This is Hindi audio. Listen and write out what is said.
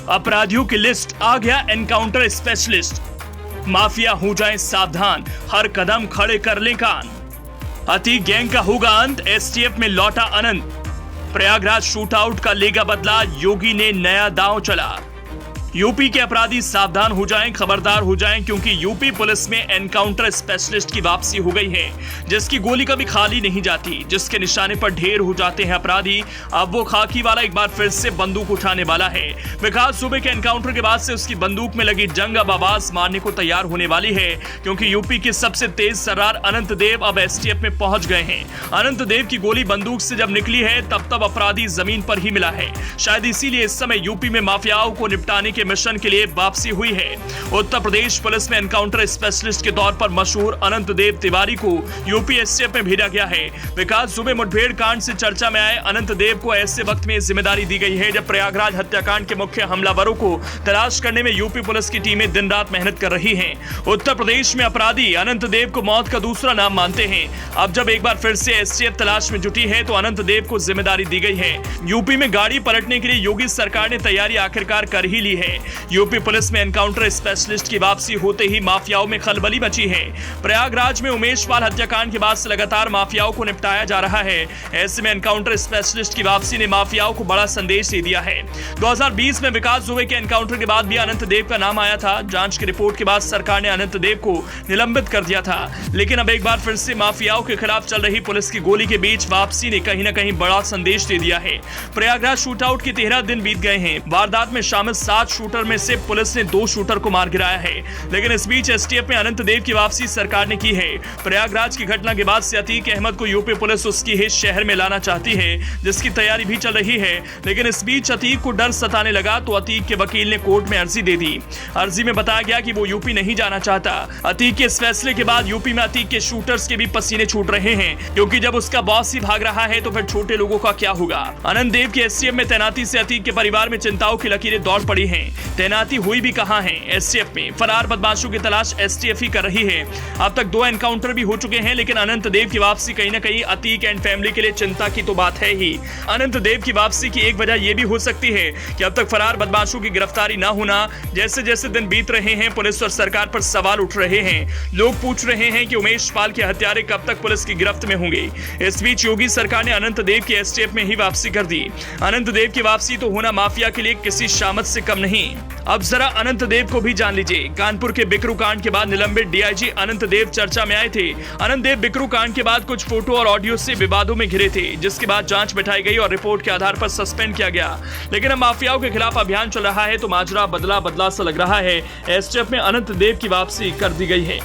अपराधियों की लिस्ट आ गया एनकाउंटर स्पेशलिस्ट। माफिया हो जाए सावधान, हर कदम खड़े कर ले कान। अतीक गैंग का होगा अंत, एसटीएफ में लौटा अनंत। प्रयागराज शूटआउट का लेगा बदला, योगी ने नया दांव चला। यूपी के अपराधी सावधान हो जाएं, खबरदार हो जाएं, क्योंकि यूपी पुलिस में एनकाउंटर स्पेशलिस्ट की वापसी हो गई है, जिसकी गोली कभी खाली नहीं जाती, जिसके निशाने पर ढेर हो जाते हैं अपराधी। अब वो खाकी वाला एक बार फिर से बंदूक उठाने वाला है। विकास दुबे के एनकाउंटर के बाद से उसकी बंदूक में लगी जंग अब आवाज मारने को तैयार होने वाली है, क्योंकि यूपी के सबसे तेज सर्रार अनंत देव अब एसटीएफ में पहुंच गए हैं। अनंत देव की गोली बंदूक से जब निकली है तब अपराधी जमीन पर ही मिला है। शायद इसीलिए इस समय यूपी में माफियाओं को निपटाने के मिशन के लिए वापसी हुई है। उत्तर प्रदेश पुलिस में एनकाउंटर स्पेशलिस्ट के तौर पर मशहूर अनंत देव तिवारी को यूपी एसटीएफ में भेजा गया है। विकास दुबे मुठभेड़ कांड से चर्चा में आए अनंत देव को ऐसे वक्त में जिम्मेदारी दी गई है जब प्रयागराज हत्याकांड के मुख्य हमलावरों को तलाश करने में यूपी पुलिस की टीमें दिन रात मेहनत कर रही हैं। उत्तर प्रदेश में अपराधी अनंत देव को मौत का दूसरा नाम मानते हैं। अब जब एक बार फिर से एसटीएफ तलाश में जुटी है तो अनंत देव को जिम्मेदारी दी गई है। यूपी में गाड़ी पलटने के लिए योगी सरकार ने तैयारी आखिरकार कर ही ली है। यूपी पुलिस में एनकाउंटर स्पेशलिस्ट की वापसी होते ही माफियाओं में खलबली मची है। प्रयागराज में उमेश पाल हत्याकांड के बाद से लगातार माफियाओं को निपटाया जा रहा है। ऐसे में एनकाउंटर स्पेशलिस्ट की वापसी ने माफियाओं को बड़ा संदेश दे दिया है। 2020 में विकास दुबे के एनकाउंटर के बाद भी अनंत देव का नाम आया था। जांच की रिपोर्ट के बाद सरकार ने अनंत देव को निलंबित कर दिया था, लेकिन अब एक बार फिर से माफियाओं के खिलाफ चल रही पुलिस की गोली के बीच वापसी ने कहीं न कहीं बड़ा संदेश दे दिया है। प्रयागराज शूटआउट के 13 दिन बीत गए हैं। वारदात में शामिल 7 शूटर में से पुलिस ने 2 शूटर को मार गिराया है, लेकिन इस बीच एसटीएफ में अनंत देव की वापसी सरकार ने की है। प्रयागराज की घटना के बाद से अतीक अहमद को यूपी पुलिस उसकी ही शहर में लाना चाहती है, जिसकी तैयारी भी चल रही है। लेकिन इस बीच अतीक को डर सताने लगा तो अतीक के वकील ने कोर्ट में अर्जी दे दी। अर्जी में बताया गया कि वो यूपी नहीं जाना चाहता। अतीक के इस फैसले के बाद यूपी में अतीक के शूटर्स के भी पसीने छूट रहे हैं, क्योंकि जब उसका बॉस ही भाग रहा है तो फिर छोटे लोगों का क्या होगा। अनंत देव की एसटीएफ में तैनाती से अतीक के परिवार में चिंताओं की लकीरें दौड़ पड़ी हैं। तैनाती हुई भी कहां है? एसटीएफ में। फरार बदमाशों की तलाश एसटीएफ ही कर रही है। अब तक 2 एनकाउंटर भी हो चुके हैं, लेकिन अनंत देव की वापसी कहीं न कहीं अतीक एंड फैमिली के लिए चिंता की तो बात है ही। अनंत देव की वापसी की एक वजह यह भी हो सकती है कि अब तक फरार बदमाशों की गिरफ्तारी न होना। जैसे जैसे दिन बीत रहे हैं, पुलिस और सरकार पर सवाल उठ रहे हैं। लोग पूछ रहे हैं कि उमेश पाल के हत्यारे कब तक पुलिस की गिरफ्त में होंगे। इस बीच योगी सरकार ने अनंत देव की एसटीएफ में ही वापसी कर दी। अनंत देव की वापसी तो होना माफिया के लिए किसी शामत से कम नहीं। अब जरा अनंत देव को भी जान लीजिए। कानपुर के बिकरू कांड के बाद निलंबित डीआईजी अनंत देव चर्चा में आए थे। अनंत देव बिकरू कांड के बाद कुछ फोटो और ऑडियो से विवादों में घिरे थे, जिसके बाद जांच बिठाई गई और रिपोर्ट के आधार पर सस्पेंड किया गया। लेकिन अब माफियाओं के खिलाफ अभियान चल रहा है तो माजरा बदला सा लग रहा है। एसटीएफ में अनंत देव की वापसी कर दी गई है।